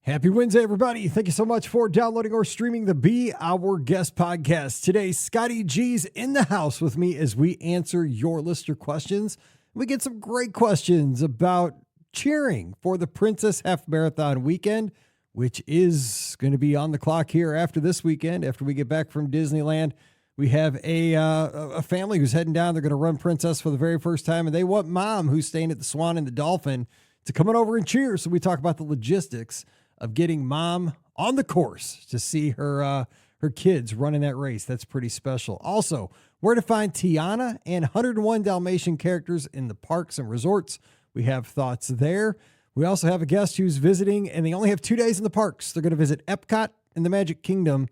Happy Wednesday, everybody. Thank you so much for downloading or streaming the Be Our Guest podcast. Today, Scotty G's in the house with me as we answer your listener questions. We get some great questions about cheering for the Princess Half Marathon weekend, which is going to be on the clock here after this weekend. After we get back from Disneyland, we have a family who's heading down. They're going to run Princess for the very first time, and they want Mom, who's staying at the Swan and the Dolphin, to come on over and cheer. So we talk about the logistics of getting Mom on the course to see her kids running that race. That's pretty special. Also, where to find Tiana and 101 Dalmatian characters in the parks and resorts. We have thoughts there. We also have a guest who's visiting, and they only have 2 days in the parks. They're going to visit Epcot and the Magic Kingdom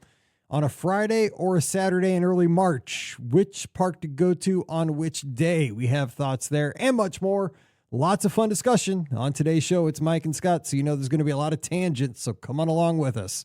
on a Friday or a Saturday in early March. Which park to go to on which day? We have thoughts there and much more. Lots of fun discussion on today's show. It's Mike and Scott, so you know there's going to be a lot of tangents, so come on along with us.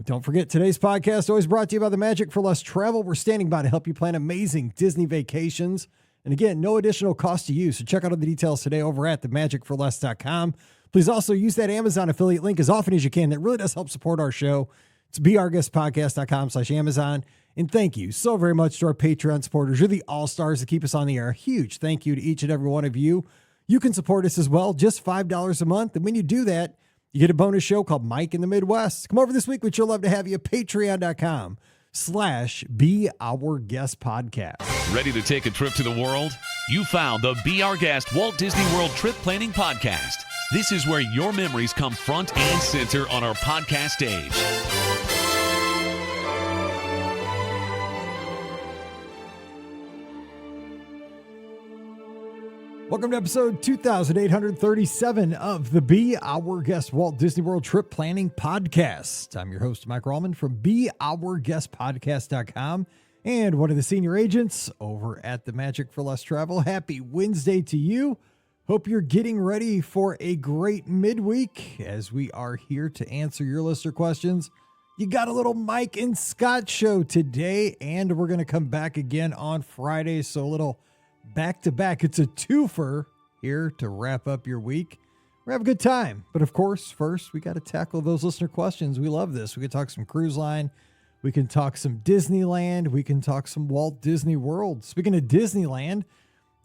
Don't forget, today's podcast always brought to you by the Magic for Less Travel. We're standing by to help you plan amazing Disney vacations. And again, no additional cost to you, so check out all the details today over at themagicforless.com. Please also use that Amazon affiliate link as often as you can. That really does help support our show. It's beourguestpodcast.com/Amazon. And thank you so very much to our Patreon supporters. You're the all-stars that keep us on the air. A huge thank you to each and every one of you. You can support us as well, just $5 a month. And when you do that, you get a bonus show called Mike in the Midwest. Come over this week. We'd sure love to have you at patreon.com/beourguestpodcast. Ready to take a trip to the world? You found the Be Our Guest Walt Disney World Trip Planning Podcast. This is where your memories come front and center on our podcast stage. Welcome to episode 2837 of the Be Our Guest Walt Disney World Trip Planning Podcast. I'm your host, Mike Rallman from beourguestpodcast.com and one of the senior agents over at the Magic for Less Travel. Happy Wednesday to you. Hope you're getting ready for a great midweek as we are here to answer your listener questions. You got a little Mike and Scott show today, and we're going to come back again on Friday. So a little back-to-back. It's a twofer here to wrap up your week. We're having a good time. But of course, first, we got to tackle those listener questions. We love this. We can talk some cruise line. We can talk some Disneyland. We can talk some Walt Disney World. Speaking of Disneyland,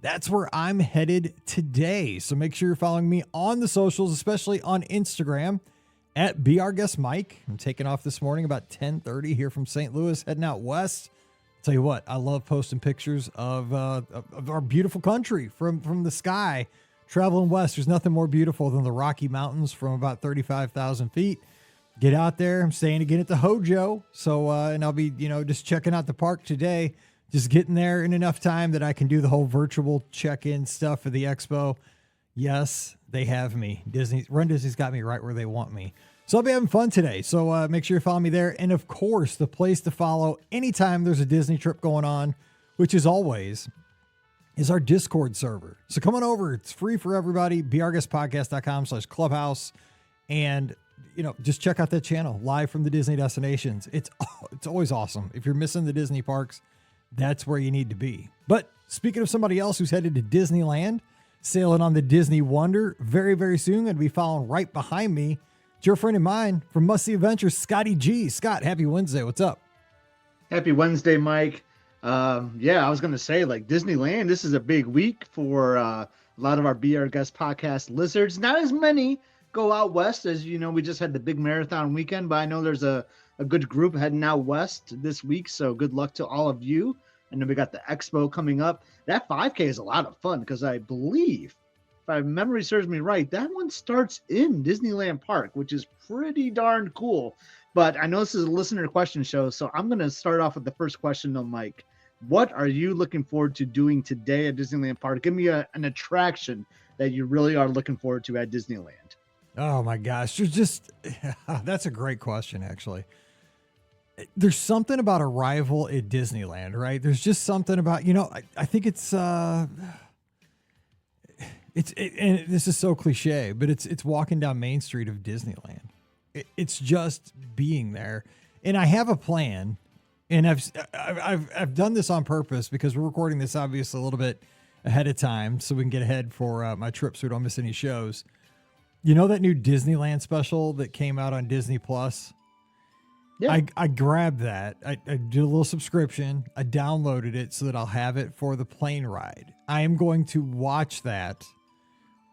that's where I'm headed today. So make sure you're following me on the socials, especially on Instagram at BeOurGuestMike. I'm taking off this morning about 10:30 here from St. Louis, heading out west. Tell you what, I love posting pictures of our beautiful country from the sky. Traveling west, there's nothing more beautiful than the Rocky Mountains from about 35,000 feet. Get out there. I'm staying again at the Hojo. So, and I'll be, just checking out the park today, just getting there in enough time that I can do the whole virtual check-in stuff for the expo. Yes, they have me. runDisney's got me right where they want me. So I'll be having fun today. So make sure you follow me there. And of course, the place to follow anytime there's a Disney trip going on, which is always, is our Discord server. So come on over. It's free for everybody. beourguestpodcast.com/clubhouse. And, just check out that channel live from the Disney destinations. It's always awesome. If you're missing the Disney parks, that's where you need to be. But speaking of somebody else who's headed to Disneyland, sailing on the Disney Wonder very, very soon, going to be following right behind me. It's your friend of mine from Must See Adventures, Scotty G. Scott, happy Wednesday. What's up? Happy Wednesday, Mike. I was going to say, Disneyland, this is a big week for a lot of our Be Our Guest podcast listeners. Not as many go out west as, we just had the big marathon weekend, but I know there's a good group heading out west this week. So good luck to all of you. And then we got the expo coming up. That 5K is a lot of fun because I believe, if my memory serves me right, that one starts in Disneyland Park, which is pretty darn cool. But I know this is a listener question show, so I'm going to start off with the first question though, Mike. What are you looking forward to doing today at Disneyland Park? Give me an attraction that you really are looking forward to at Disneyland. Oh my gosh. That's a great question, actually. There's something about arrival at Disneyland, right? There's just something about, I think and this is so cliche, but it's walking down Main Street of Disneyland. It's just being there. And I have a plan, and I've done this on purpose because we're recording this obviously a little bit ahead of time so we can get ahead for my trip so we don't miss any shows. You know that new Disneyland special that came out on Disney Plus? Yeah. I grabbed that. I did a little subscription. I downloaded it so that I'll have it for the plane ride. I am going to watch that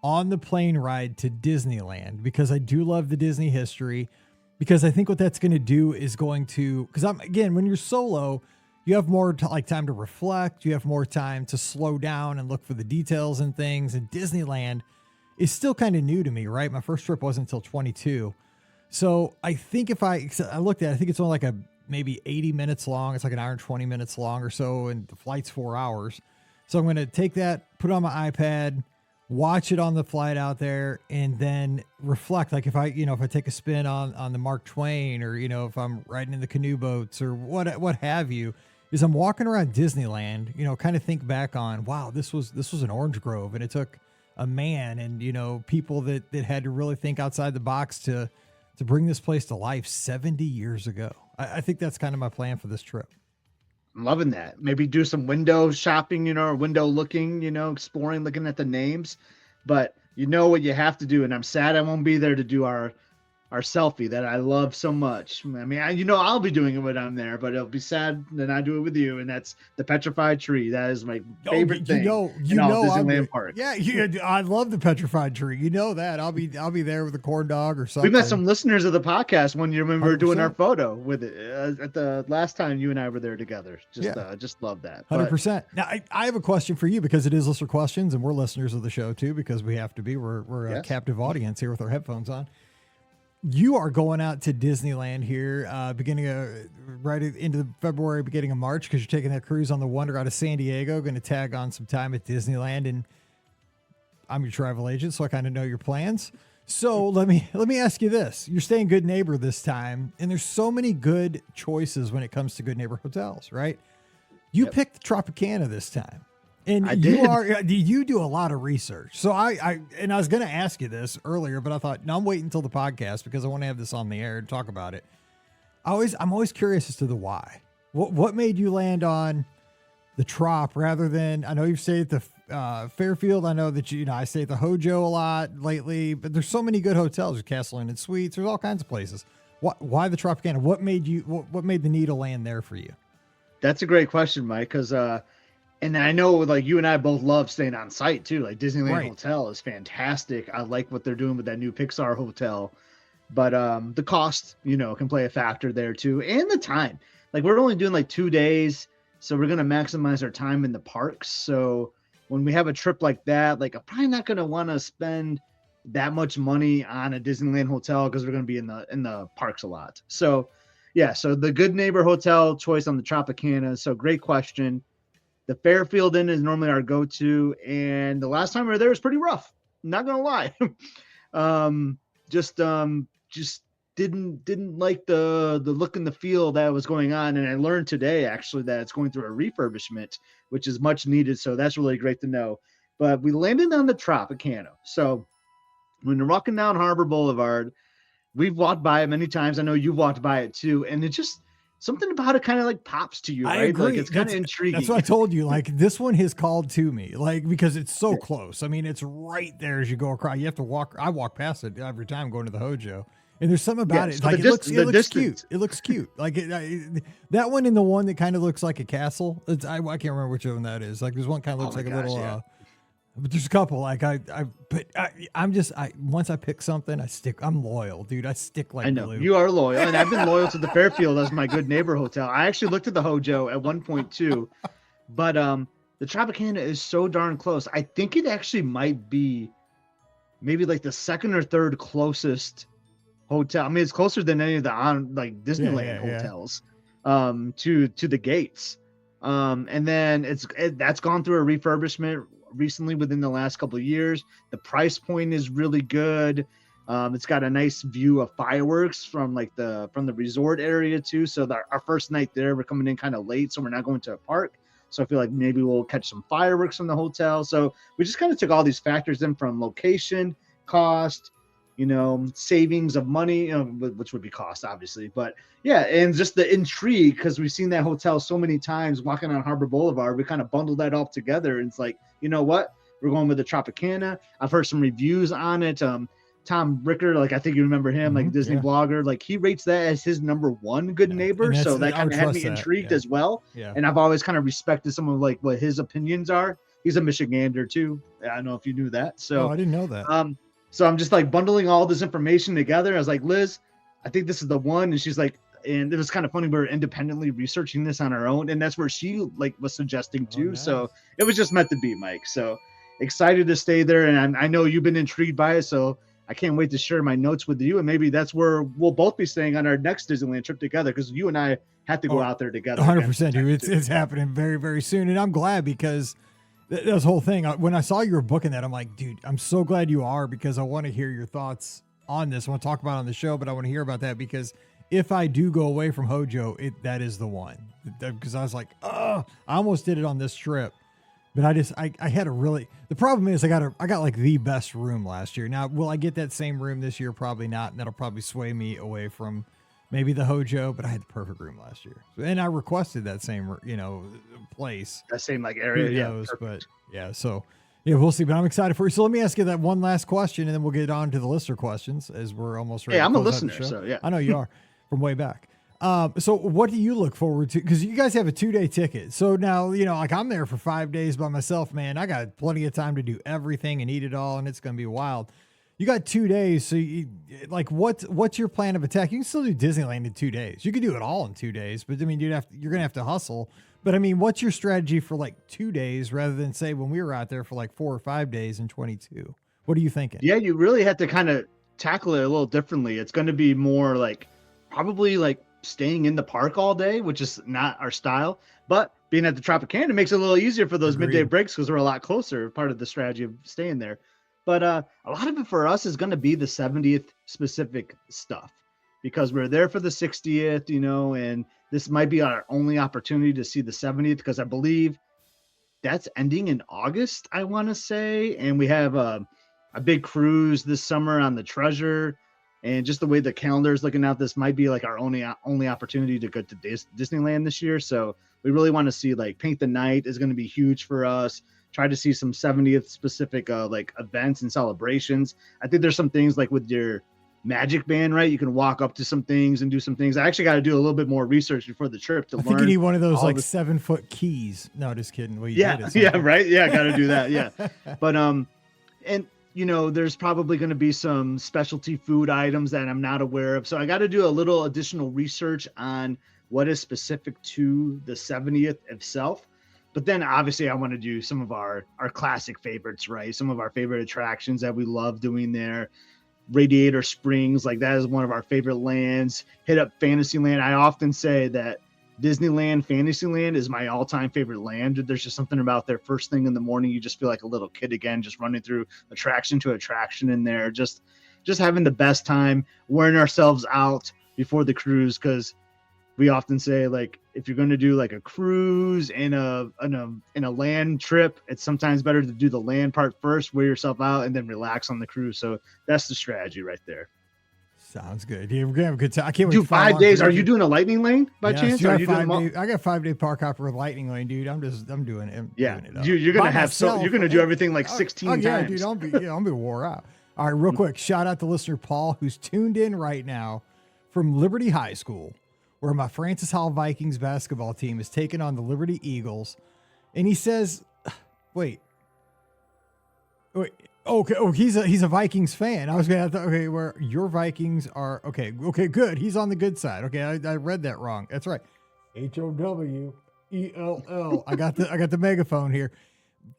on the plane ride to Disneyland because I do love the Disney history. Because I think what that's going to do is going to, because when you're solo, you have more time to reflect. You have more time to slow down and look for the details and things. And Disneyland is still kind of new to me, right? My first trip wasn't until 22. So I think I looked at it, I think it's only like maybe 80 minutes long. It's like an hour and 20 minutes long or so. And the flight's 4 hours. So I'm going to take that, put it on my iPad, watch it on the flight out there, and then reflect. Like if I take a spin on the Mark Twain, or, if I'm riding in the canoe boats or what have you, is I'm walking around Disneyland, kind of think back on, wow, this was an orange grove, and it took a man and, people that had to really think outside the box to bring this place to life 70 years ago. I think that's kind of my plan for this trip. I'm loving that. Maybe do some window shopping, or window looking, exploring, looking at the names. But you know what you have to do, and I'm sad I won't be there to do our selfie that I love so much. I mean, I'll be doing it when I'm there, but it'll be sad that I do it with you, and that's the petrified tree. That is my favorite thing. Disneyland Park. Yeah, I love the petrified tree. You know that. I'll be there with a corn dog or something. We met some listeners of the podcast when you remember doing our photo with it at the last time you and I were there together. Just love that. 100%. Now I have a question for you, because it is listener questions, and we're listeners of the show too, because we have to be. We're a captive audience here with our headphones on. You are going out to Disneyland here, right into February, beginning of March, because you're taking that cruise on the Wonder out of San Diego. Going to tag on some time at Disneyland, and I'm your travel agent, so I kind of know your plans. So let me ask you this: you're staying Good Neighbor this time, and there's so many good choices when it comes to Good Neighbor hotels, right? You picked Tropicana this time. And you do a lot of research. So I was going to ask you this earlier, but I thought, no, I'm waiting until the podcast because I want to have this on the air and talk about it. I'm always curious as to the why. What made you land on the Trop rather than, I know you've stayed at the Fairfield. I know that I stay at the Hojo a lot lately, but there's so many good hotels. There's Castle Inn and Suites. There's all kinds of places. Why the Tropicana? What made the needle land there for you? That's a great question, Mike, because and I know, like, you and I both love staying on site too. Like, Disneyland Hotel is fantastic. I like what they're doing with that new Pixar hotel, but the cost, can play a factor there too, and the time. Like, we're only doing like 2 days, so we're gonna maximize our time in the parks. So when we have a trip like that, like, I'm probably not gonna want to spend that much money on a Disneyland hotel because we're gonna be in the parks a lot. So yeah, so the Good Neighbor Hotel choice on the Tropicana. So great question. The Fairfield Inn is normally our go-to, and the last time we were there was pretty rough. I'm not gonna lie. Just didn't like the look and the feel that was going on. And I learned today actually that it's going through a refurbishment, which is much needed. So that's really great to know. But we landed on the Tropicana. So when you're walking down Harbor Boulevard, we've walked by it many times. I know you've walked by it too, and it just something about it kind of like pops to you, right? I agree. Like, it's kind of intriguing. That's what I told you. Like, this one has called to me, like, because it's so close. I mean, it's right there as you go across. You have to walk. I walk past it every time going to the Hojo, and there's something about it. So like, it looks cute. It looks cute. Like that one and the one that kind of looks like a castle. I can't remember which one that is. Like, there's one kind of looks like a little. But there's a couple. Like once I pick something, I stick. I'm loyal, dude. I stick like glue. You are loyal, and I've been loyal to the Fairfield as my Good Neighbor Hotel. I actually looked at the Hojo at one point too, but the Tropicana is so darn close. I think it actually might be maybe like the second or third closest hotel. I mean, it's closer than any of the Disneyland hotels to the gates. And then that's gone through a refurbishment recently within the last couple of years. The price point is really good. It's got a nice view of fireworks from the resort area too. So our first night there, we're coming in kind of late, so we're not going to a park. So I feel like maybe we'll catch some fireworks from the hotel. So we just kind of took all these factors in from location, cost, savings of money, which would be cost obviously, but yeah, and just the intrigue because we've seen that hotel so many times walking on Harbor Boulevard. We kind of bundled that all together, and it's like, you know what, we're going with the Tropicana. I've heard some reviews on it. Tom Ricker, like I think you remember him, like Disney blogger, like he rates that as his number one good neighbor. So that kind of had me intrigued as well. Yeah. And I've always kind of respected some of like what his opinions are. He's a Michigander too. I don't know if you knew that. So I didn't know that. So I'm just like bundling all this information together. I was like, Liz, I think this is the one. And she's like, and it was kind of funny. We were independently researching this on our own. And that's where she like was suggesting too. Nice. So it was just meant to be, Mike. So excited to stay there. And I know you've been intrigued by it. So I can't wait to share my notes with you. And maybe that's where we'll both be staying on our next Disneyland trip together, because you and I have to go out there together. 100%, dude. It's happening very, very soon. And I'm glad, because this whole thing, when I saw you were booking that, I'm like, dude, I'm so glad you are, because I want to hear your thoughts on this. I want to talk about it on the show, but I want to hear about that, because if I do go away from Hojo, that is the one. Because I was like, I almost did it on this trip. But I had a really, the problem is I got like the best room last year. Now, will I get that same room this year? Probably not. And that'll probably sway me away from maybe the Hojo, but I had the perfect room last year. And I requested that same, place. That same like area. Yeah. But so we'll see. But I'm excited for you. So let me ask you that one last question, and then we'll get on to the listener questions, as we're almost ready. Yeah, I'm a listener. So yeah, I know you are from way back. So what do you look forward to? Because you guys have a 2-day ticket. So now, like I'm there for 5 days by myself, man. I got plenty of time to do everything and eat it all, and it's going to be wild. You got 2 days. So what's your plan of attack? You can still do Disneyland in 2 days. You could do it all in 2 days, but I mean, you're going to have to hustle. But I mean, what's your strategy for like 2 days rather than say when we were out there for like 4 or 5 days in 22? What are you thinking? Yeah, you really have to kind of tackle it a little differently. It's going to be more like probably like staying in the park all day, which is not our style, but being at the Tropicana makes it a little easier for those midday breaks, because we're a lot closer, part of the strategy of staying there. But a lot of it for us is going to be the 70th specific stuff, because we're there for the 60th, and this might be our only opportunity to see the 70th, because I believe that's ending in August, I want to say. And we have a big cruise this summer on the Treasure. And just the way the calendar is looking out, this might be like our only opportunity to go to Disneyland this year. So we really want to see like Paint the Night is going to be huge for us. Try to see some 70th specific like events and celebrations. I think there's some things like with your Magic Band, right? You can walk up to some things and do some things. I actually got to do a little bit more research before the trip to learn. I think you need one of those like 7-foot keys. No, just kidding. Well, yeah, right. Yeah, got to do that. Yeah, but and. There's probably going to be some specialty food items that I'm not aware of. So I got to do a little additional research on what is specific to the 70th itself. But then obviously I want to do some of our classic favorites, right? Some of our favorite attractions that we love doing there. Radiator Springs, like that is one of our favorite lands. Hit up Fantasyland. I often say that Disneyland, Fantasyland is my all-time favorite land. There's just something about there first thing in the morning. You just feel like a little kid again, just running through attraction to attraction in there, just having the best time, wearing ourselves out before the cruise. Because we often say, like, if you're going to do like a cruise and a land trip, it's sometimes better to do the land part first, wear yourself out, and then relax on the cruise. So that's the strategy right there. Sounds good. Yeah, we're gonna have a good time. I can't wait. Do 5 days. Are you doing a lightning lane by chance? Are you doing I got 5 day park hopper with lightning lane, dude. I'm doing it. Yeah, doing it you're gonna have you're gonna do everything like 16 times. Yeah, dude. I'll be wore out. All right, real quick. Shout out to listener Paul, who's tuned in right now from Liberty High School, where my Francis Hall Vikings basketball team is taking on the Liberty Eagles, and he says, "Wait." Okay. Oh, he's a Vikings fan. I was gonna have to, okay, where your Vikings are. Okay, good. He's on the good side. Okay, I read that wrong. That's right. HOWELL. I got the megaphone here.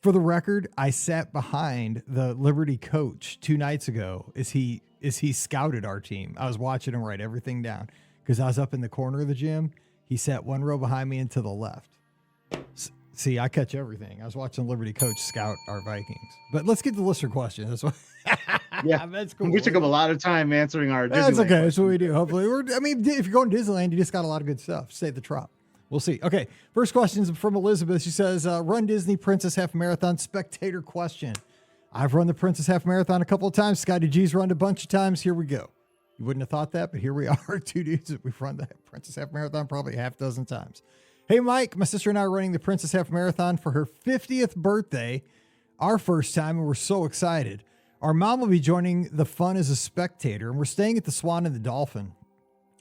For the record, I sat behind the Liberty coach 2 nights ago as he scouted our team. I was watching him write everything down because I was up in the corner of the gym. He sat 1 row behind me and to the left. See, I catch everything. I was watching Liberty coach scout our Vikings. But let's get the listener question. That's what. Yeah, that's cool. We took up a lot of time answering our. That's okay. That's what we do. Hopefully, if you're going to Disneyland, you just got a lot of good stuff. Save the trop. We'll see. Okay, first question is from Elizabeth. She says, "Run Disney Princess Half Marathon spectator question. I've run the Princess Half Marathon a couple of times. Scotty G's run a bunch of times. Here we go. You wouldn't have thought that, but here we are. 2 dudes that we've run the Princess Half Marathon probably half dozen times." Hey, Mike, my sister and I are running the Princess Half Marathon for her 50th birthday, our first time, and we're so excited. Our mom will be joining the fun as a spectator, and we're staying at the Swan and the Dolphin.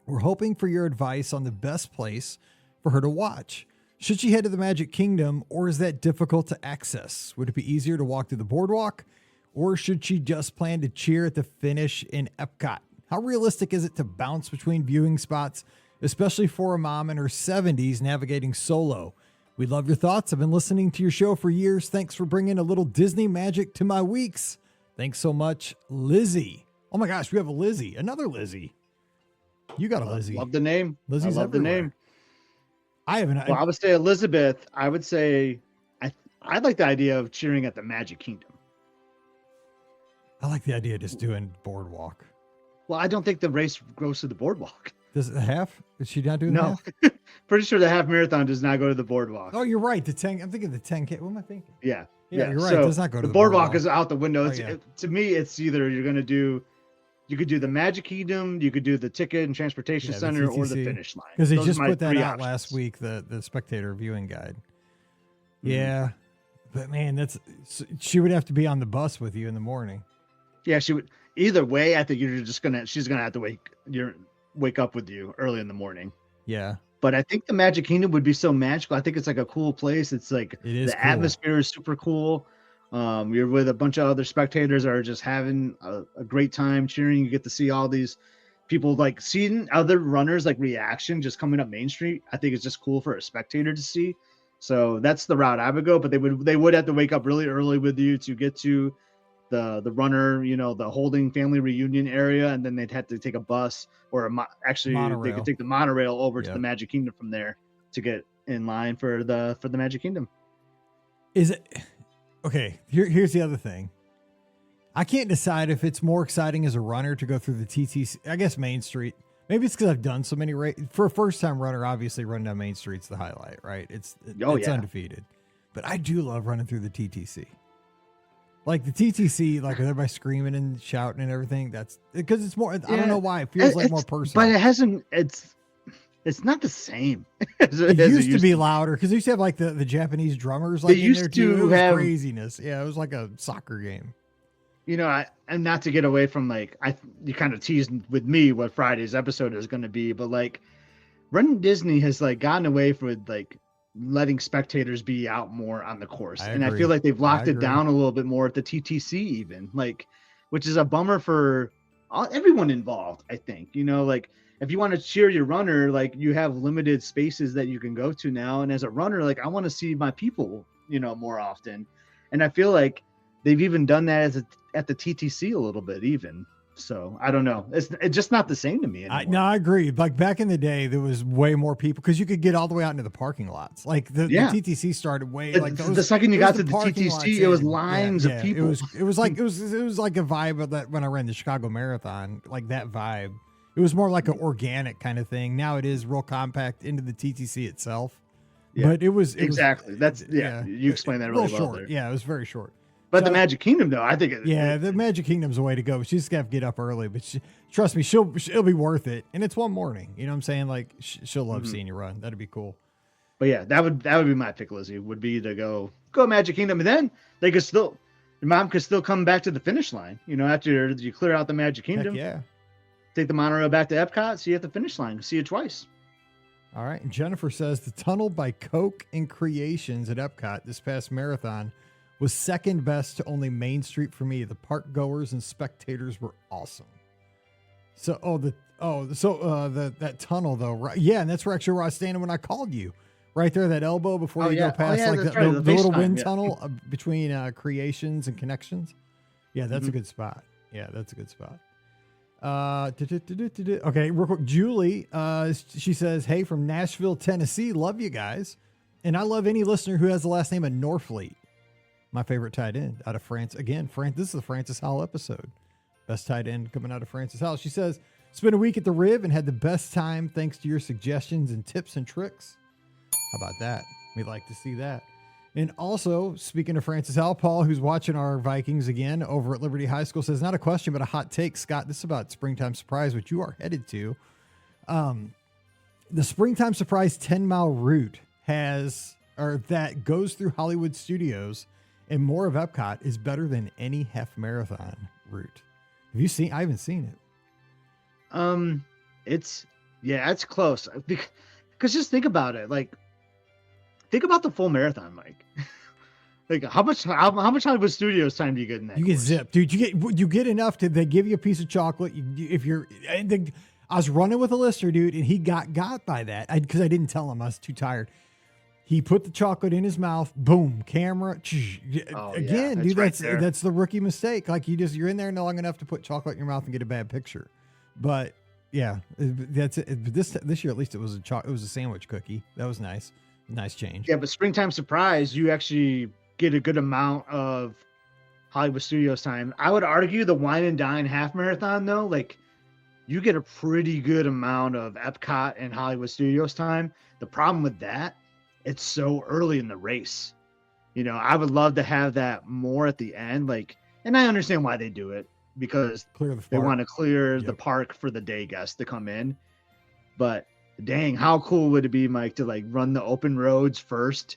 We're hoping for your advice on the best place for her to watch. Should she head to the Magic Kingdom, or is that difficult to access? Would it be easier to walk through the boardwalk, or should she just plan to cheer at the finish in Epcot? How realistic is it to bounce between viewing spots, especially for a mom in her 70s navigating solo? We love your thoughts. I've been listening to your show for years. Thanks for bringing a little Disney magic to my weeks. Thanks so much, Lizzie. Oh my gosh, we have a Lizzie, another Lizzie. You got a Lizzie. Love the name. Lizzie's I love everywhere. the name. I haven't. Well, I would say Elizabeth. I would say I like the idea of cheering at the Magic Kingdom. I like the idea of just doing boardwalk. Well, I don't think the race goes to the boardwalk. Does it half? Is she not doing No, that? pretty sure the half marathon does not go to the boardwalk. Oh, you're right. The 10. I'm thinking the 10K. What am I thinking? Yeah, Yeah, you're right. So It does not go to the the boardwalk. boardwalk. Is out the window. Oh, It's, yeah. to me, it's either you're going to do. You could do the Magic Kingdom, you could do the Ticket and Transportation Yeah, the Center, or the TTC. finish line. Because they Those just are my put that three out options. last week, the spectator viewing guide. Mm-hmm. Yeah. But man, she would have to be on the bus with you in the morning. Yeah, she would. Either way, I think she's gonna have to wake up with you early in the morning. Yeah. But I think the Magic Kingdom would be so magical. I think it's like a cool place. It's like It is the cool. atmosphere is super cool. You're with a bunch of other spectators that are just having a great time cheering. You get to see all these people, like seeing other runners like reaction just coming up Main Street. I think it's just cool for a spectator to see. So that's the route I would go. But they would have to wake up really early with you to get to the runner, the holding family reunion area, and then they'd have to take a bus or they Monorail. could take the monorail over to Yep. the Magic Kingdom from there to get in line for the Magic Kingdom. Is it okay? Here's the other thing. I can't decide if it's more exciting as a runner to go through the TTC. I guess Main Street. Maybe it's because I've done so many for a first time runner. Obviously, running down Main Street's the highlight, right? It's Yeah. undefeated. But I do love running through the TTC. Like the TTC, like with everybody screaming and shouting and everything. That's because it's more. I don't know why it feels like more personal. But it hasn't. It's not the same. It used to be louder because they used to have like the Japanese drummers. Like They in there used too. to It was have- craziness. Yeah, it was like a soccer game. And not to get away from you kind of teased with me what Friday's episode is going to be, but like runDisney has like gotten away with like letting spectators be out more on the course. I And I agree. feel like they've locked I it agree. down a little bit more at the TTC even, like, which is a bummer for everyone involved. I think, like if you want to cheer your runner, like you have limited spaces that you can go to now. And as a runner, like I want to see my people, more often. And I feel like they've even done that at the TTC a little bit even. So I don't know. It's just not the same to me anymore. I agree. Like back in the day, there was way more people because you could get all the way out into the parking lots. Like the TTC started way like the second you got to the parking TTC, lots it was in. lines of people. It was like a vibe of that when I ran the Chicago Marathon, like that vibe. It was more like an organic kind of thing. Now it is real compact into the TTC itself. Yeah, but it was exactly. You explained that really real well short. there. Yeah, it was very short. But So- the Magic Kingdom, though, I think the Magic Kingdom's the way to go. She's got to get up early, but trust me, she'll be worth it. And it's one morning. You know what I'm saying? Like she'll love seeing you run. That'd be cool. But yeah, that would be my pick, Lizzie. Would be to go Magic Kingdom, and then your mom could still come back to the finish line. After you clear out the Magic Heck Kingdom, yeah. take the monorail back to Epcot, see you at the finish line, see you twice. All right. And Jennifer says the tunnel by Coke and Creations at Epcot this past marathon was second best to only Main Street for me. The park goers and spectators were awesome. So, that tunnel though, right? Yeah. And that's where I was standing when I called you right there, that elbow before you go past that's the right, little FaceTime, wind yeah. tunnel between Creations and Connections. Yeah. That's a good spot. Yeah. That's a good spot. Okay, real quick. Julie, she says, "Hey, from Nashville, Tennessee, love you guys, and I love any listener who has the last name of Norfleet. My favorite tight end out of France. Again, this is the Francis Howell episode. Best tight end coming out of Francis Howell." She says, "Spent a week at the Riv and had the best time thanks to your suggestions and tips and tricks." How about that? We'd like to see that. And also, speaking of Francis Howell, Paul, who's watching our Vikings again over at Liberty High School, says, "Not a question, but a hot take, Scott. This is about Springtime Surprise, which you are headed to. The Springtime Surprise 10-mile route that goes through Hollywood Studios And more of Epcot is better than any half marathon route. Have you seen? I haven't seen it. It's close because just think about it. Like, think about the full marathon, Mike. Like how much Hollywood Studios time do you get in that? You get zipped, dude. You get enough to they give you a piece of chocolate. I was running with a lister, dude, and he got by that because I didn't tell him. I was too tired. He put the chocolate in his mouth. Boom, camera. Again, dude, that's the rookie mistake. Like you're in there long enough to put chocolate in your mouth and get a bad picture. But yeah, that's it. This year at least it was a sandwich cookie. That was nice. Nice change. Yeah, but Springtime Surprise, you actually get a good amount of Hollywood Studios time. I would argue the Wine and Dine half marathon though, like you get a pretty good amount of Epcot and Hollywood Studios time. The problem with that, it's so early in the race. You know, I would love to have that more at the end. Like, and I understand why they do it because they want to clear the park for the day guests to come in. But dang, how cool would it be, Mike, to like run the open roads first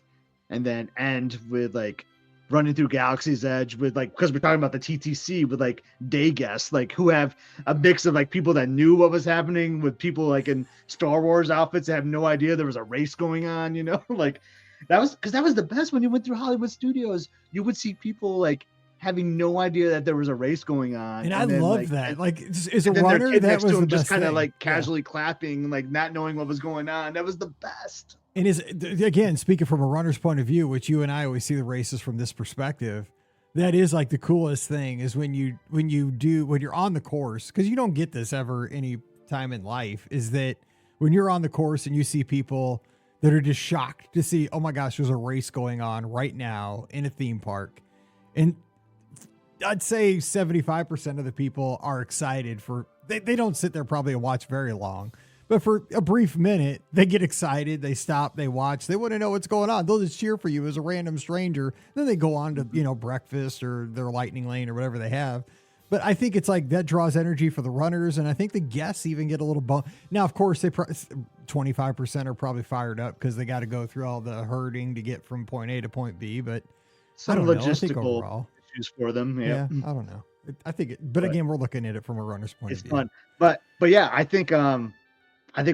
and then end with like running through Galaxy's Edge with like, because we're talking about the TTC with like day guests, like who have a mix of like people that knew what was happening with people like in Star Wars outfits that have no idea there was a race going on, you know, like that was the best when you went through Hollywood Studios. You would see people like having no idea that there was a race going on. And I love that. Like as a runner, that was the best just kind of thing. like casually clapping, like not knowing what was going on. That was the best. And again, speaking from a runner's point of view, which you and I always see the races from this perspective, that is like the coolest thing is when you're on the course, because you don't get this ever any time in life, is that when you're on the course and you see people that are just shocked to see, oh my gosh, there's a race going on right now in a theme park. And I'd say 75% of the people are excited they don't sit there probably and watch very long, but for a brief minute, they get excited. They stop, they watch, they want to know what's going on. They'll just cheer for you as a random stranger. Then they go on to, breakfast or their lightning lane or whatever they have. But I think it's like that draws energy for the runners. And I think the guests even get a little bump. Now, of course, 25% are probably fired up because they got to go through all the herding to get from point A to point B. But some I don't know. I think logistical overall, issues for them. Yeah. I don't know. I think but again, we're looking at it from a runner's point of view. It's fun. But yeah, I think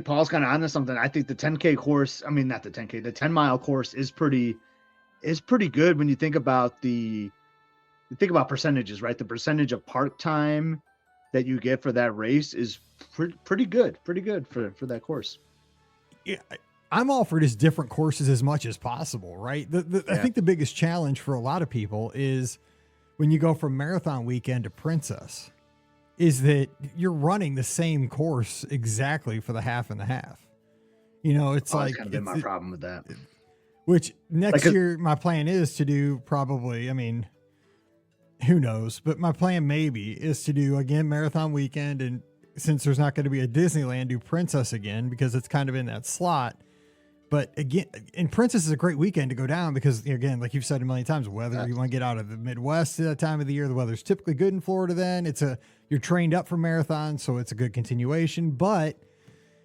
Paul's kind of onto something. I think the 10K course, the 10-mile course is pretty good when you think about percentages, right? The percentage of park time that you get for that race is pretty good for that course. Yeah, I'm all for just different courses as much as possible, right? I think the biggest challenge for a lot of people is when you go from marathon weekend to Princess, is that you're running the same course exactly for the half and the half. You know, it's like kind of been my problem with that. Which next year my plan is to do probably, who knows, but my plan maybe is to do again marathon weekend, and since there's not going to be a Disneyland, do Princess again because it's kind of in that slot. But again, and Princess is a great weekend to go down because, again, like you've said a million times, weather, you want to get out of the Midwest at that time of the year. The weather's typically good in Florida then. You're trained up for marathon, so it's a good continuation, but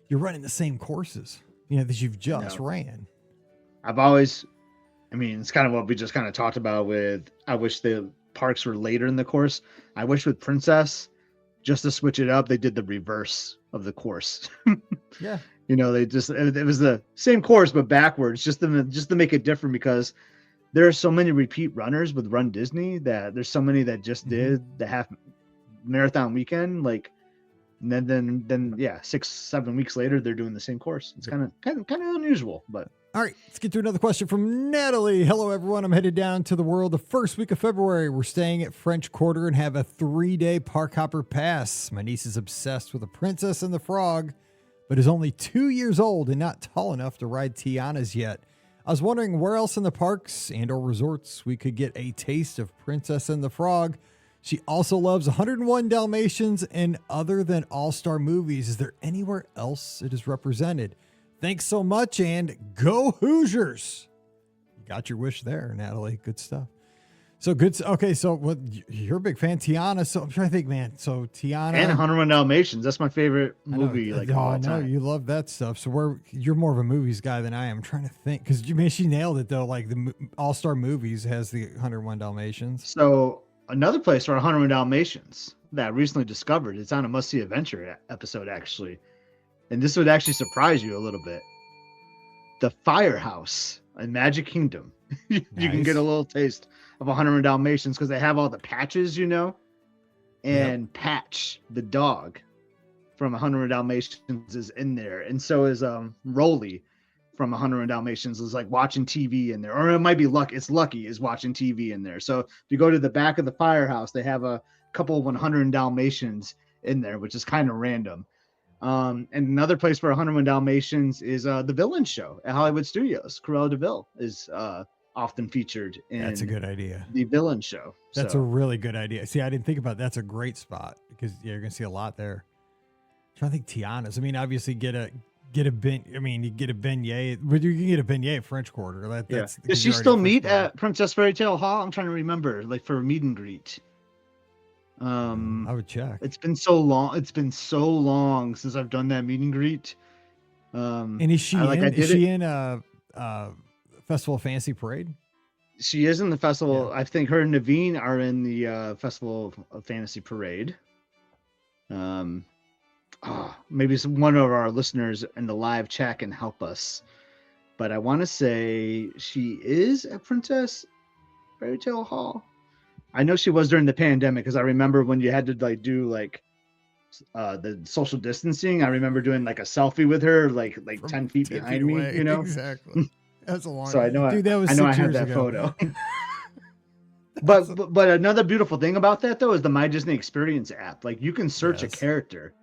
you're running the same courses, that you've just ran. It's kind of what we just kind of talked about with, I wish the parks were later in the course. I wish with Princess, just to switch it up, they did the reverse of the course. Yeah. It was the same course, but backwards, just to make it different, because there are so many repeat runners with Run Disney that there's so many that just did the half marathon weekend. Like, and then 6-7 weeks later, they're doing the same course. It's kind of unusual, but. All right, let's get to another question from Natalie. Hello, everyone. I'm headed down to the world the first week of February. We're staying at French Quarter and have a 3-day park hopper pass. My niece is obsessed with The Princess and the Frog, but is only 2 years old and not tall enough to ride Tiana's yet. I was wondering where else in the parks and or resorts we could get a taste of Princess and the Frog. She also loves 101 Dalmatians and other than all-star movies. Is there anywhere else it is represented? Thanks so much, and go Hoosiers. You got your wish there, Natalie. Good stuff. So good. Okay, so what? You're a big fan, Tiana. So I'm trying to think, man. So Tiana And 101 Dalmatians. That's my favorite movie. I know you love that stuff. So you're more of a movies guy than I am. I'm trying to think because she nailed it though. Like the All-Star Movies has the 101 Dalmatians. So another place for 101 Dalmatians that I recently discovered. It's on a must-see adventure episode actually, and this would actually surprise you a little bit. The Firehouse in Magic Kingdom. You can get a little taste of 101 Dalmatians because they have all the patches, and Patch, the dog from 101 Dalmatians, is in there. And so is Rolly from 101 Dalmatians is like watching TV in there. Or it might be Lucky. It's Lucky is watching TV in there. So if you go to the back of the Firehouse, they have a couple of 100 Dalmatians in there, which is kind of random. And another place for 101 Dalmatians is the Villain Show at Hollywood Studios. Cruella de Vil is often featured in That's a good idea. The Villain Show. That's a really good idea. See, I didn't think about that's a great spot because you're gonna see a lot there. I'm trying to think Tiana's. I mean, obviously you get a beignet, but you can get a beignet at French Quarter. Does she still meet at Princess Fairy Tale Hall? I'm trying to remember, like for a meet and greet. I would check. It's been so long. It's been so long since I've done that meet and greet. And is she in Festival of Fantasy Parade? She is in the festival. Yeah. I think her and Naveen are in the Festival of Fantasy Parade. Maybe one of our listeners in the live chat can help us. But I want to say she is at Princess Fairy Tale Hall. I know she was during the pandemic because I remember when you had to do the social distancing. I remember doing like a selfie with her, like 10 feet behind me. Exactly. That's a long. So I know. Dude, I have that photo. but another beautiful thing about that though is the My Disney Experience app. Like you can search a character,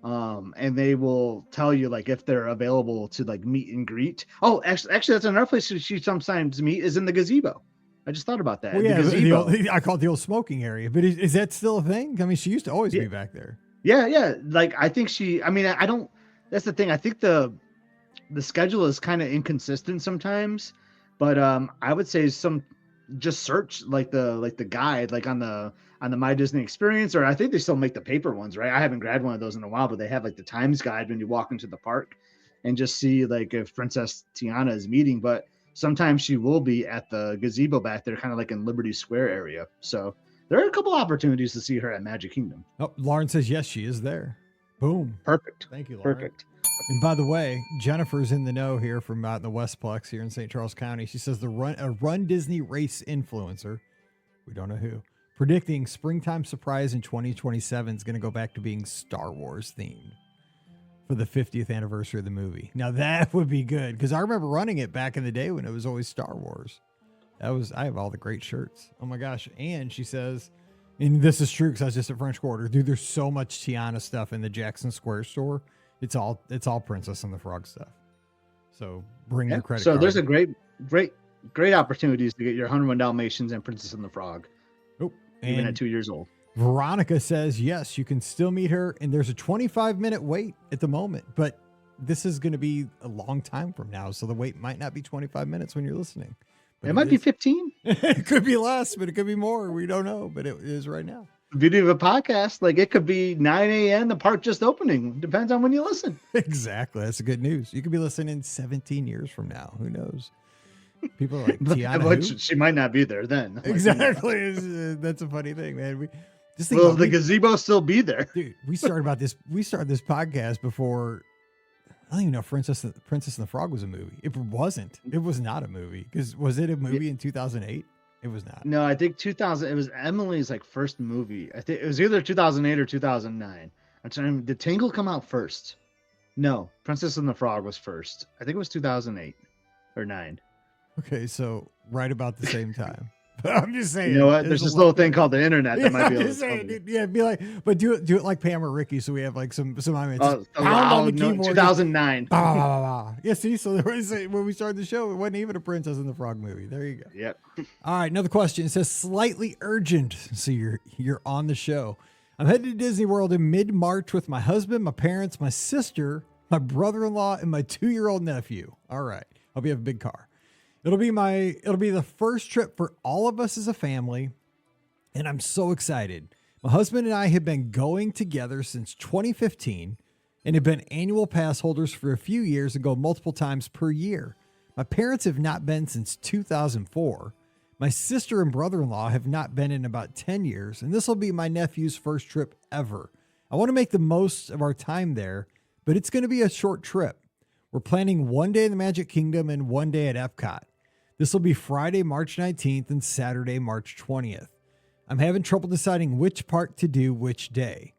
and they will tell you like if they're available to like meet and greet. Oh, actually, that's another place she sometimes meet is in the gazebo. I just thought about that. Well, yeah, I call it the old smoking area. But is that still a thing? I mean, she used to always be back there. Yeah. Like I think I don't. That's the thing. I think the schedule is kind of inconsistent sometimes, but I would say just search like the guide like on the My Disney Experience, or I think they still make the paper ones, right? I haven't grabbed one of those in a while, but they have like the times guide when you walk into the park and just see like if Princess Tiana is meeting, but sometimes she will be at the gazebo back there, kind of like in Liberty Square area. So there are a couple opportunities to see her at Magic Kingdom. Oh, Lauren says yes, she is there. Boom. Perfect. Thank you, Lauren. Perfect. And by the way, Jennifer's in the know here from out in the Westplex here in St. Charles County. She says a Run Disney race influencer, we don't know who, predicting springtime surprise in 2027 is going to go back to being Star Wars themed for the 50th anniversary of the movie. Now that would be good because I remember running it back in the day when it was always Star Wars. I have all the great shirts. Oh my gosh. And she says, and this is true because I was just at French Quarter, dude, there's so much Tiana stuff in the Jackson Square store. It's all Princess and the Frog stuff. So bring your credit card. So there's a great opportunities to get your 101 Dalmatians and Princess and the Frog. Oh, even at 2 years old. Veronica says, yes, you can still meet her. And there's a 25-minute wait at the moment, but this is going to be a long time from now. So the wait might not be 25 minutes when you're listening. But it might be 15. It could be less, but it could be more. We don't know, but it is right now. The beauty of a podcast, like it could be 9 a.m. the park just opening. Depends on when you listen. Exactly. That's the good news. You could be listening 17 years from now. Who knows? People are like, Tiana, she might not be there then. Exactly. That's a funny thing, man. Will the gazebo still be there? Dude, we started this podcast before. I don't even know if Princess and the Frog was a movie. It wasn't. It was not a movie. Was it a movie in 2008? It was not. No, I think 2000. It was Emily's like first movie. I think it was either 2008 or 2009. Did Tangled come out first? No, Princess and the Frog was first. I think it was 2008 or 9. Okay, so right about the same time. I'm just saying. You know what? There's this little thing called the internet that might be able to saying, yeah, be like, but do it like Pam or Ricky, so we have like some comments. On the keyboard. 2009. Yeah, see, so when we started the show, it wasn't even a Princess and the Frog movie. There you go. Yep. All right, another question. It says slightly urgent. So you're on the show. I'm headed to Disney World in mid-March with my husband, my parents, my sister, my brother-in-law, and my 2-year-old nephew. All right. Hope you have a big car. It'll be the first trip for all of us as a family, and I'm so excited. My husband and I have been going together since 2015 and have been annual pass holders for a few years and go multiple times per year. My parents have not been since 2004. My sister and brother-in-law have not been in about 10 years, and this will be my nephew's first trip ever. I want to make the most of our time there, but it's going to be a short trip. We're planning one day in the Magic Kingdom and one day at Epcot. This will be Friday, March 19th and Saturday, March 20th. I'm having trouble deciding which park to do which day.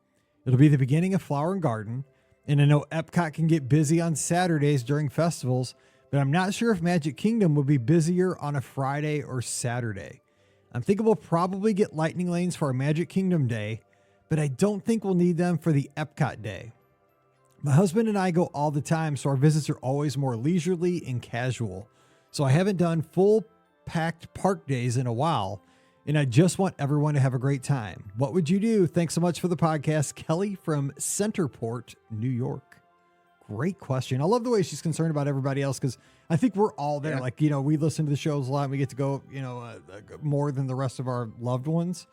It'll be the beginning of Flower and Garden, and I know Epcot can get busy on Saturdays during festivals, but I'm not sure if Magic Kingdom would be busier on a Friday or Saturday. I'm thinking we'll probably get lightning lanes for our Magic Kingdom day, but I don't think we'll need them for the Epcot day. My husband and I go all the time, so our visits are always more leisurely and casual. So I haven't done full packed park days in a while, and I just want everyone to have a great time. What would you do? Thanks so much for the podcast. Kelly from Centerport, New York. Great question. I love the way she's concerned about everybody else, because I think we're all there. Yeah. Like, we listen to the shows a lot and we get to go, more than the rest of our loved ones.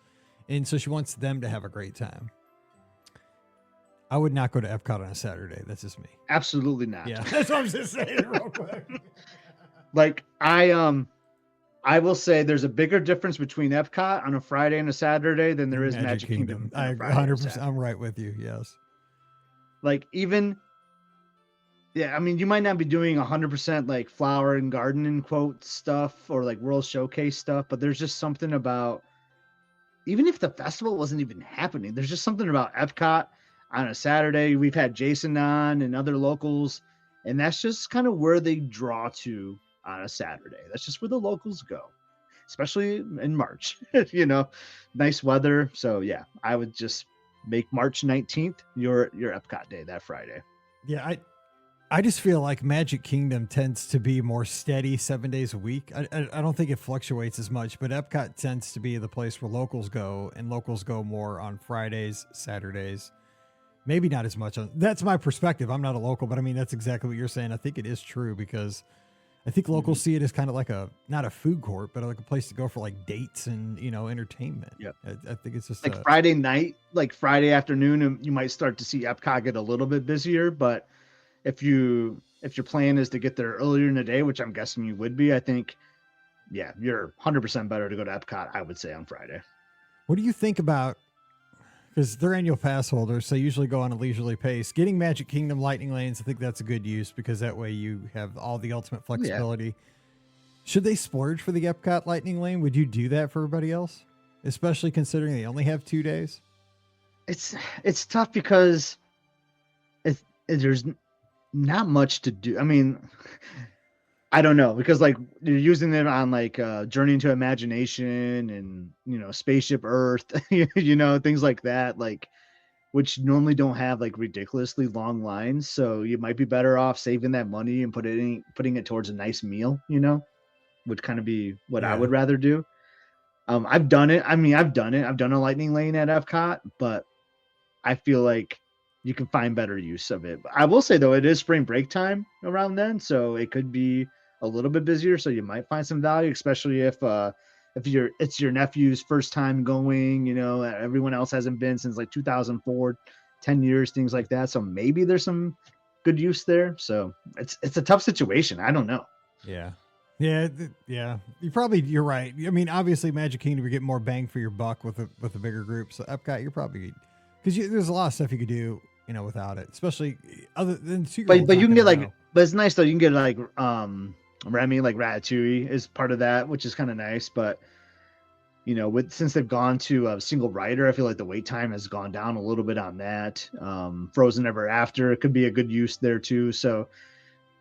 And so she wants them to have a great time. I would not go to Epcot on a Saturday. That's just me. Absolutely not. Yeah, that's what I'm just saying real quick. Like, I will say there's a bigger difference between Epcot on a Friday and a Saturday than there is Magic Kingdom. I agree 100%. I'm right with you. Yes. Like, yeah, I mean, you might not be doing 100% like flower and garden in quote stuff or like World Showcase stuff, but there's just something about, even if the festival wasn't even happening, there's just something about Epcot on a Saturday. We've had Jason on and other locals, and that's just kind of where they draw to on a Saturday. That's just where the locals go, especially in March, nice weather. So yeah, I would just make March 19th your Epcot day that Friday. Yeah. I just feel like Magic Kingdom tends to be more steady 7 days a week. I don't think it fluctuates as much, but Epcot tends to be the place where locals go, and locals go more on Fridays, Saturdays. Maybe not as much. That's my perspective. I'm not a local, but I mean, that's exactly what you're saying. I think it is true, because I think locals see it as kind of like not a food court, but like a place to go for like dates and, entertainment. Yeah. I think it's just like Friday night, like Friday afternoon, and you might start to see Epcot get a little bit busier, but if your plan is to get there earlier in the day, which I'm guessing you would be, I think, yeah, you're 100% better to go to Epcot, I would say, on Friday. What do you think about, because they're annual pass holders, so they usually go on a leisurely pace, getting Magic Kingdom lightning lanes? I think that's a good use, because that way you have all the ultimate flexibility. Yeah. Should they splurge for the Epcot lightning lane? Would you do that for everybody else, especially considering they only have 2 days? It's tough because there's not much to do. I mean, I don't know, because like you're using them on like Journey into Imagination and Spaceship Earth, things like that, like, which normally don't have like ridiculously long lines. So you might be better off saving that money and putting it towards a nice meal, would kind of be what I would rather do. I've done it. I've done a lightning lane at Epcot, but I feel like you can find better use of it. I will say though, it is spring break time around then, so it could be a little bit busier. So you might find some value, especially if it's your nephew's first time going. Everyone else hasn't been since like 2004, 10 years, things like that. So maybe there's some good use there. So it's a tough situation. I don't know. Yeah. You're right. I mean, obviously, Magic Kingdom, you get more bang for your buck with a bigger group. So Epcot, you're probably, because there's a lot of stuff you could do, without it, especially other than but you can get like, but it's nice though. You can get like Remy, like Ratatouille is part of that, which is kind of nice. But since they've gone to a single rider, I feel like the wait time has gone down a little bit on that. Frozen Ever After, it could be a good use there too. So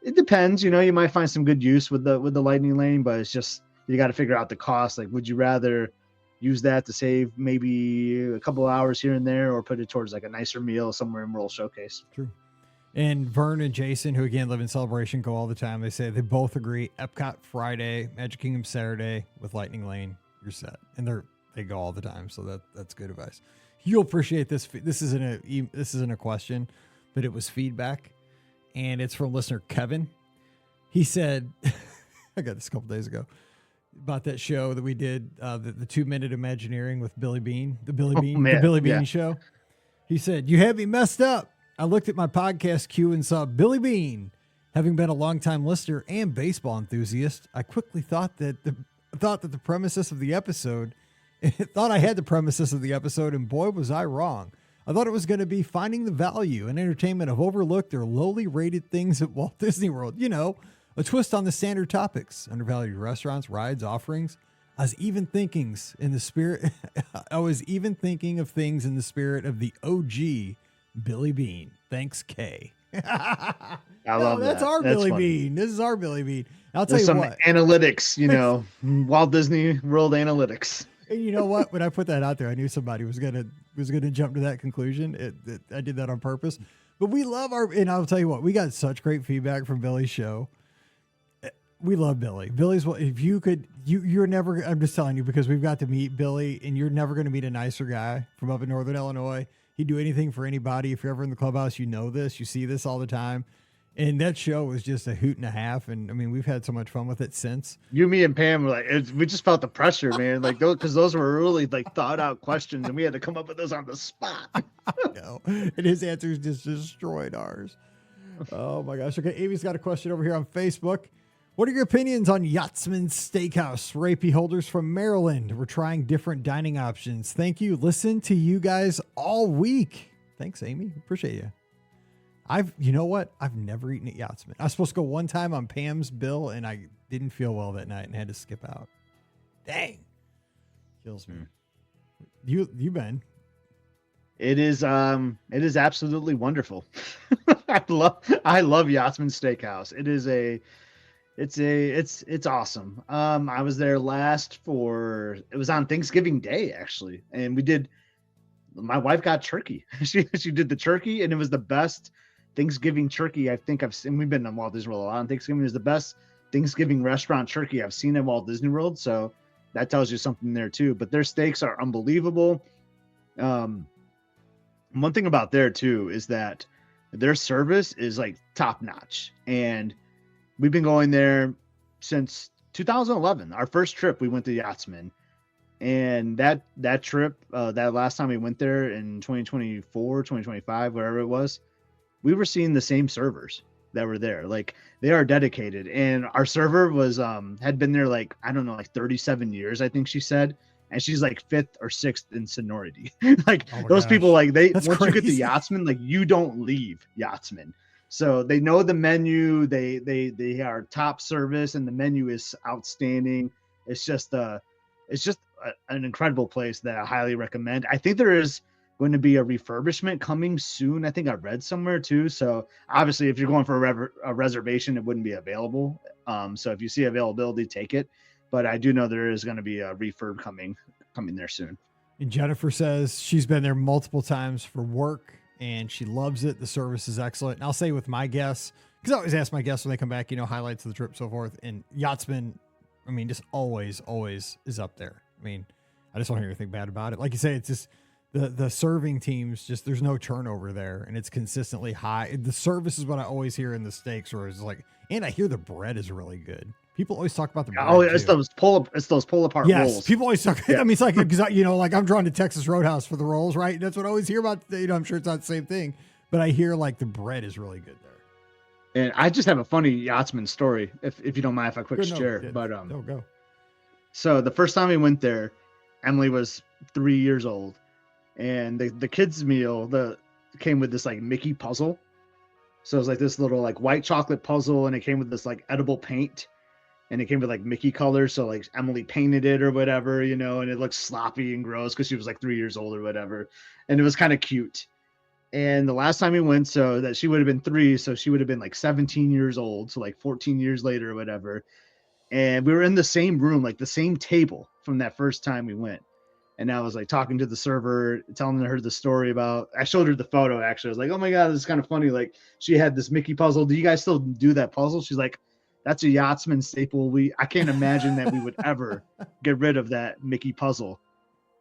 it depends. You might find some good use with the lightning lane, but it's just, you got to figure out the cost. Like, would you rather use that to save maybe a couple of hours here and there, or put it towards like a nicer meal somewhere in World Showcase? True. And Vern and Jason, who again live in Celebration, go all the time. They say they both agree Epcot Friday, Magic Kingdom Saturday with lightning lane, you're set. And they go all the time. So that's good advice. You'll appreciate this. This isn't a question, but it was feedback, and it's from listener Kevin. He said, I got this a couple days ago about that show that we did, the 2-minute Imagineering with Billy Bean, the Billy Bean show. He said, "You had me messed up. I looked at my podcast queue and saw Billy Bean. Having been a longtime listener and baseball enthusiast, I quickly thought that the premises of the episode, thought I had the premises of the episode, and boy, was I wrong. I thought it was going to be finding the value and entertainment of overlooked or lowly rated things at Walt Disney World. You know, a twist on the standard topics, undervalued restaurants, rides, offerings. I was even thinking of things in the spirit of the OG Billy Bean. Thanks, Kay." I love that's that. our That's Billy funny. Bean. This is our Billy Bean. I'll tell There's you some what. analytics, Walt Disney World analytics. And you know what? When I put that out there, I knew somebody was gonna jump to that conclusion. I did that on purpose. But we love and I'll tell you what, we got such great feedback from Billy's show. We love Billy. Billy's, if you could, you're never, I'm just telling you, because we've got to meet Billy, and you're never going to meet a nicer guy from up in Northern Illinois. He'd do anything for anybody. If you're ever in the clubhouse, you know this, you see this all the time. And that show was just a hoot and a half. And I mean, we've had so much fun with it since. You, me, and Pam were like, we just felt the pressure, man. Like those were really like thought out questions, and we had to come up with those on the spot. No, and his answers just destroyed ours. Oh my gosh. Okay, Amy's got a question over here on Facebook. What are your opinions on Yachtsman Steakhouse? We're AP holders from Maryland. We're trying different dining options. Thank you. Listen to you guys all week. Thanks, Amy. Appreciate you. You know what? I've never eaten at Yachtsman. I was supposed to go one time on Pam's bill, and I didn't feel well that night and had to skip out. Dang. Kills me. You been? It is absolutely wonderful. I love Yachtsman Steakhouse. It's awesome. I was there last it was on Thanksgiving Day, actually. And my wife got turkey. She did the turkey, and it was the best Thanksgiving turkey I think I've seen. We've been to Walt Disney World a lot on Thanksgiving. It was the best Thanksgiving restaurant turkey I've seen at Walt Disney World. So that tells you something there too, but their steaks are unbelievable. One thing about there too, is that their service is like top notch, and we've been going there since 2011. Our first trip, we went to Yachtsman, and that trip, that last time we went there in 2024, 2025, whatever it was, we were seeing the same servers that were there. Like, they are dedicated, and our server was had been there like, I don't know, like 37 years, I think she said, and she's like 5th or 6th in seniority. Like, those people, like, once you get to Yachtsman, like, you don't leave Yachtsman. So they know the menu. They are top service, and the menu is outstanding. It's just an incredible place that I highly recommend. I think there is going to be a refurbishment coming soon. I think I read somewhere too. So obviously, if you're going for a reservation, it wouldn't be available. So if you see availability, take it. But I do know there is going to be a refurb coming there soon. And Jennifer says she's been there multiple times for work, and she loves it. The service is excellent. And I'll say with my guests, because I always ask my guests when they come back, highlights of the trip, so forth. And Yachtsman, I mean, just always is up there. I mean, I just don't hear anything bad about it. Like you say, it's just the serving teams, just there's no turnover there, and it's consistently high. The service is what I always hear in the steaks, where it's like, and I hear the bread is really good. People always talk about the bread. Oh, it's those pull apart rolls. Yes, people always talk. Yeah. I mean, it's like, because like I'm drawn to Texas Roadhouse for the rolls, right? And that's what I always hear about. I'm sure it's not the same thing, but I hear like the bread is really good there. And I just have a funny Yachtsman story, if you don't mind, if I quick share. But go. So the first time we went there, Emily was 3 years old, and the kids meal came with this like Mickey puzzle. So it was like this little like white chocolate puzzle, and it came with this like edible paint. And it came with like Mickey colors. So like Emily painted it or whatever, and it looked sloppy and gross because she was like 3 years old or whatever. And it was kind of cute. And the last time we went, so that she would have been 3, so she would have been like 17 years old. So like 14 years later or whatever. And we were in the same room, like the same table from that first time we went. And I was like talking to the server, telling her the story about, I showed her the photo actually. I was like, oh my God, this is kind of funny. Like, she had this Mickey puzzle. Do you guys still do that puzzle? She's like, that's a Yachtsman staple. I can't imagine that we would ever get rid of that Mickey puzzle.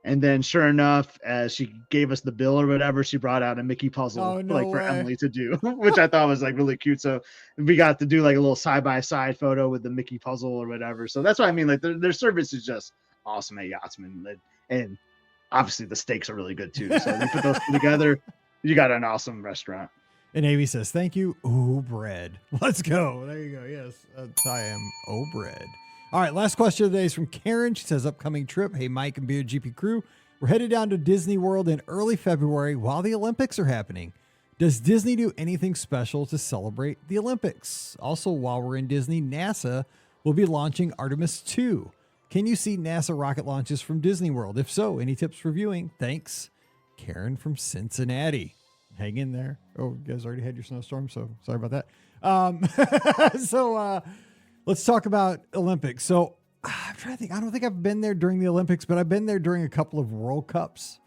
And then sure enough, as she gave us the bill or whatever, she brought out a Mickey puzzle Oh, no like for way. Emily to do, which I thought was like really cute. So we got to do like a little side-by-side photo with the Mickey puzzle or whatever. So that's what I mean. Like their service is just awesome at Yachtsman. And obviously the steaks are really good too. So they put those two together. You got an awesome restaurant. And Amy says, thank you. Ooh, bread. Let's go. There you go. Yes. I am. Oh, bread. All right. Last question of the day is from Karen. She says, upcoming trip. Hey, Mike and BOGP crew. We're headed down to Disney World in early February while the Olympics are happening. Does Disney do anything special to celebrate the Olympics? Also, while we're in Disney, NASA will be launching Artemis 2. Can you see NASA rocket launches from Disney World? If so, any tips for viewing? Thanks, Karen from Cincinnati. Hang in there. Oh, you guys already had your snowstorm, so sorry about that. Let's talk about Olympics. So I'm trying to think. I don't think I've been there during the Olympics, but I've been there during a couple of World Cups.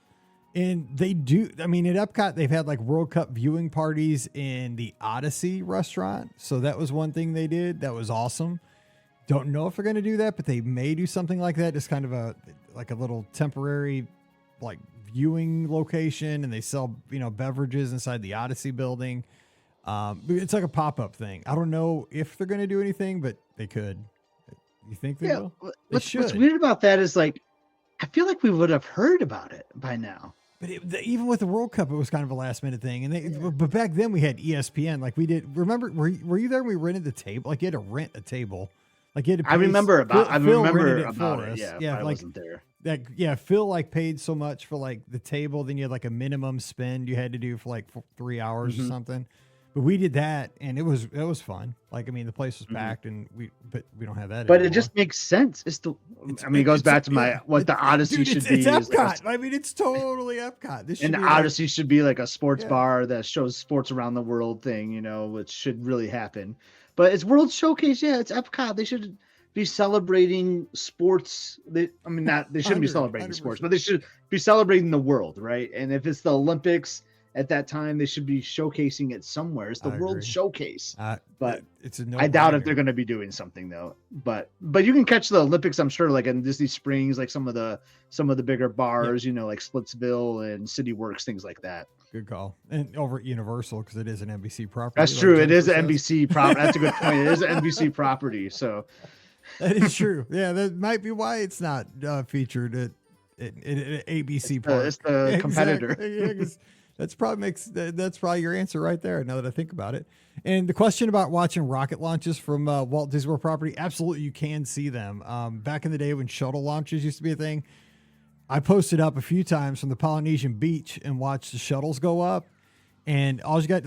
And they do, I mean, at Epcot, they've had like World Cup viewing parties in the Odyssey restaurant. So that was one thing they did. That was awesome. Don't know if they're going to do that, but they may do something like that. Just kind of a little temporary like viewing location, and they sell, beverages inside the Odyssey building. It's like a pop-up thing. I don't know if they're going to do anything, but they could. You think they will? What's weird about that is like, I feel like we would have heard about it by now. But even with the World Cup, it was kind of a last minute thing. But back then we had ESPN. Like we did. Remember, were you there when we rented the table? Like you had to rent a table. Like you had to pay, I remember about it. Yeah, I wasn't there. Phil like paid so much for like the table. Then you had like a minimum spend you had to do for like 3 hours or something. But we did that, and it was fun. Like, I mean, the place was packed, and we don't have that. But anymore. It just makes sense. It goes back to the Odyssey should be. It's Epcot. I mean, it's totally Epcot. The Odyssey should be like a sports bar that shows sports around the world thing, which should really happen. But it's World Showcase. Yeah, it's Epcot. They should be celebrating sports. They shouldn't be celebrating 100%. Sports, but they should be celebrating the world, right? And if it's the Olympics. At that time, they should be showcasing it somewhere. It's the World Showcase, but I doubt if they're going to be doing something though. But you can catch the Olympics, I'm sure, like in Disney Springs, like some of the bigger bars, like Splitsville and City Works, things like that. Good call. And over at Universal, because it is an NBC property. That's true. It is an NBC property. That's a good point. It is an NBC property. So that is true. Yeah, that might be why it's not featured at ABC Park. It's the competitor. Exactly. Yeah, that's probably your answer right there. Now that I think about it, and the question about watching rocket launches from Walt Disney World property, absolutely, you can see them. Back in the day when shuttle launches used to be a thing, I posted up a few times from the Polynesian beach and watched the shuttles go up. And all you got,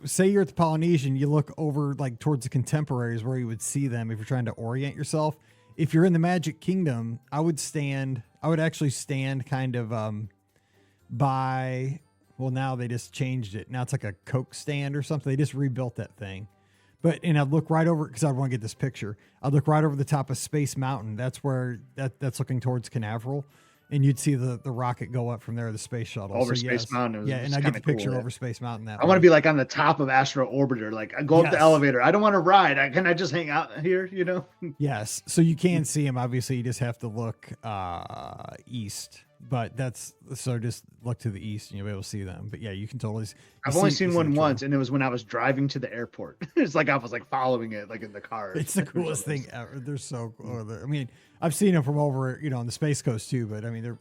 say you're at the Polynesian, you look over like towards the Contemporaries where you would see them if you're trying to orient yourself. If you're in the Magic Kingdom, I would actually stand kind of by. Well, now they just changed it. Now it's like a Coke stand or something. They just rebuilt that thing. And I'd look right over, because I want to get this picture. I'd look right over the top of Space Mountain. That's where that's looking towards Canaveral. And you'd see the rocket go up from there, the space shuttle. Over Space Mountain. Yeah, and I get the picture over Space Mountain that way. I want to be like on the top of Astro Orbiter. Like I go up the elevator. I don't want to ride. Can I just hang out here, Yes. So you can see them. Obviously, you just have to look east. But just look to the east and you'll be able to see them. But yeah, you can totally. I've only seen one once, and it was when I was driving to the airport. It's like I was like following it, like in the car. It's the coolest thing ever. They're so cool. I mean, I've seen them from over, on the Space Coast too. But I mean,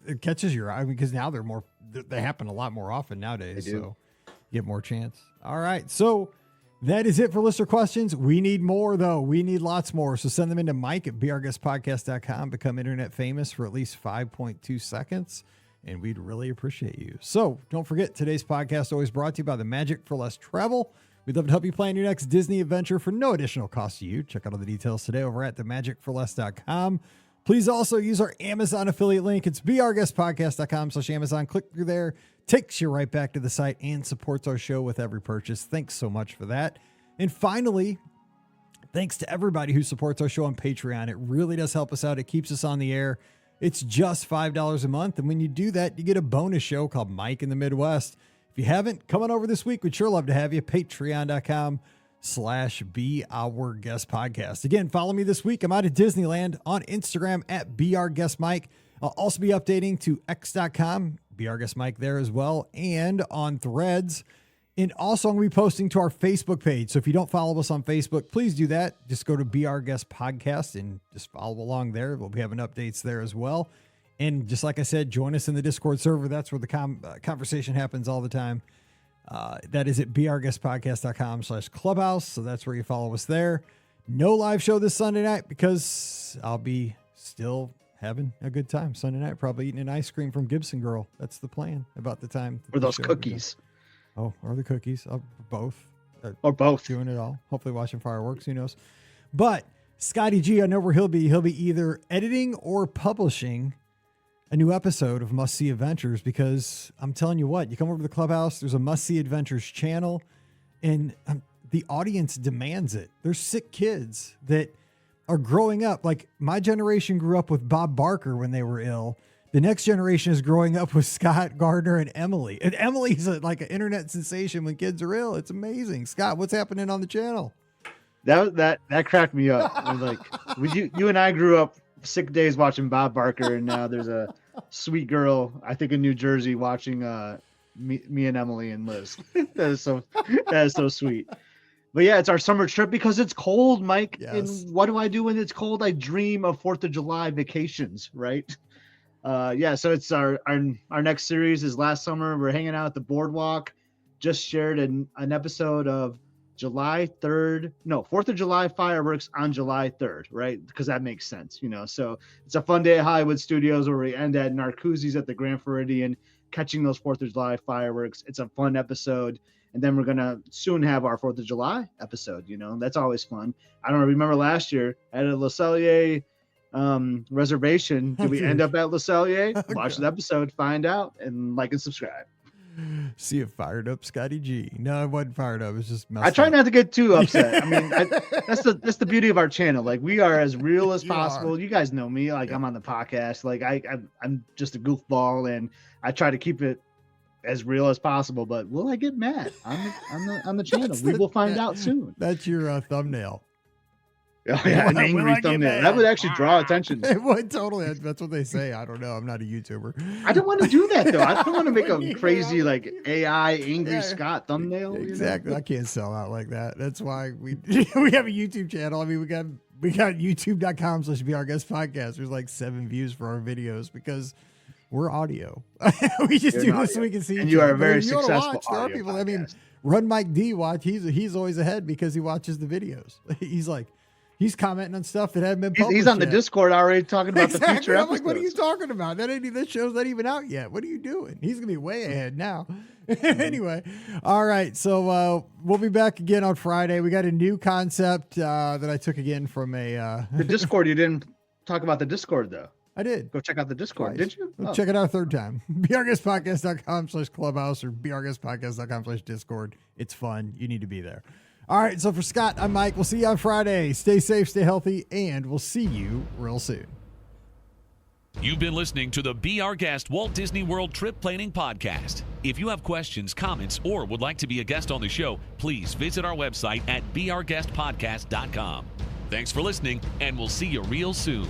it catches your eye because now they happen a lot more often nowadays. So you get more chance. All right, so. That is it for listener questions. We need more, though. We need lots more. So send them into Mike at beourguestpodcast.com. Become internet famous for at least 5.2 seconds, and we'd really appreciate you. So don't forget, today's podcast always brought to you by the Magic for Less Travel. We'd love to help you plan your next Disney adventure for no additional cost to you. Check out all the details today over at themagicforless.com. Please also use our Amazon affiliate link. It's beourguestpodcast.com/Amazon. Click through there. Takes you right back to the site and supports our show with every purchase. Thanks so much for that. And finally, thanks to everybody who supports our show on Patreon. It really does help us out. It keeps us on the air. It's just $5 a month. And when you do that, you get a bonus show called Mike in the Midwest. If you haven't, come on over this week. We'd sure love to have you. Patreon.com/BeOurGuestPodcast. Again, follow me this week. I'm out at Disneyland on Instagram at BeOurGuestMike. I'll also be updating to x.com, Be Our Guest Mike there as well, and on Threads. And also, I'm going to be posting to our Facebook page. So if you don't follow us on Facebook, please do that. Just go to Be Our Guest Podcast and just follow along there. We'll be having updates there as well. And just like I said, join us in the Discord server. That's where the conversation happens all the time. That is at beourguestpodcast.com/clubhouse. So that's where you follow us there. No live show this Sunday night because I'll be still having a good time Sunday night, probably eating an ice cream from Gibson Girl. That's the plan about the time. Or those cookies. Oh, or the cookies. Both. Or both. Doing it all. Hopefully watching fireworks. Who knows? But Scotty G, I know where he'll be. He'll be either editing or publishing a new episode of Must See Adventures, because I'm telling you what, you come over to the clubhouse, there's a Must See Adventures channel, and the audience demands it. There's sick kids that are growing up. Like my generation grew up with Bob Barker when they were ill. The next generation is growing up with Scott Gardner and Emily. And Emily's like an internet sensation when kids are ill. It's amazing. Scott, what's happening on the channel? That cracked me up. Like you and I grew up sick days watching Bob Barker, and now there's a sweet girl, I think in New Jersey, watching me and Emily and Liz. that is so sweet. But yeah, it's our summer trip because it's cold, Mike. Yes. And what do I do when it's cold? I dream of 4th of July vacations, right? So it's our next series is last summer. We're hanging out at the boardwalk. Just shared an episode of 4th of July fireworks on July 3rd, right? Because that makes sense, So it's a fun day at Hollywood Studios where we end at Narcoossee's at the Grand Floridian, catching those 4th of July fireworks. It's a fun episode. And then we're going to soon have our 4th of July episode, That's always fun. I don't remember last year at a Le Cellier reservation. Did we end up at Le Cellier? Watch the episode, find out, and like and subscribe. See it fired up, Scotty G. No, I wasn't fired up. It's just I try not to get too upset. I mean, that's the beauty of our channel. Like we are as real as possible. You guys know me. Like I'm on the podcast. Like I'm just a goofball, and I try to keep it as real as possible. But will I get mad on the channel? We will find out soon. That's your thumbnail. Oh, yeah, an angry thumbnail. That would actually draw attention. It would totally. That's what they say. I don't know. I'm not a YouTuber. I don't want to do that though. I don't want to make a crazy like AI angry Scott thumbnail. Exactly. I can't sell out like that. That's why we have a YouTube channel. I mean, we got youtube.com/beourguestpodcast. There's like 7 views for our videos because we're audio. We just do this so we can see. And you are a very successful audio. There are people. I mean, Run Mike D watch. He's always ahead because he watches the videos. He's commenting on stuff that hadn't been published. He's on the Discord already talking about the future episodes. I'm like, what are you talking about? That show's not even out yet. What are you doing? He's gonna be way ahead now. Anyway, all right. So we'll be back again on Friday. We got a new concept that I took again from the Discord. You didn't talk about the Discord though. I did. Go check out the Discord. Did you? Check it out a third time. beourguestpodcast.com/clubhouse or beourguestpodcast.com/discord. It's fun. You need to be there. All right, so for Scott, I'm Mike. We'll see you on Friday. Stay safe, stay healthy, and we'll see you real soon. You've been listening to the Be Our Guest Walt Disney World Trip Planning Podcast. If you have questions, comments, or would like to be a guest on the show, please visit our website at beourguestpodcast.com. Thanks for listening, and we'll see you real soon.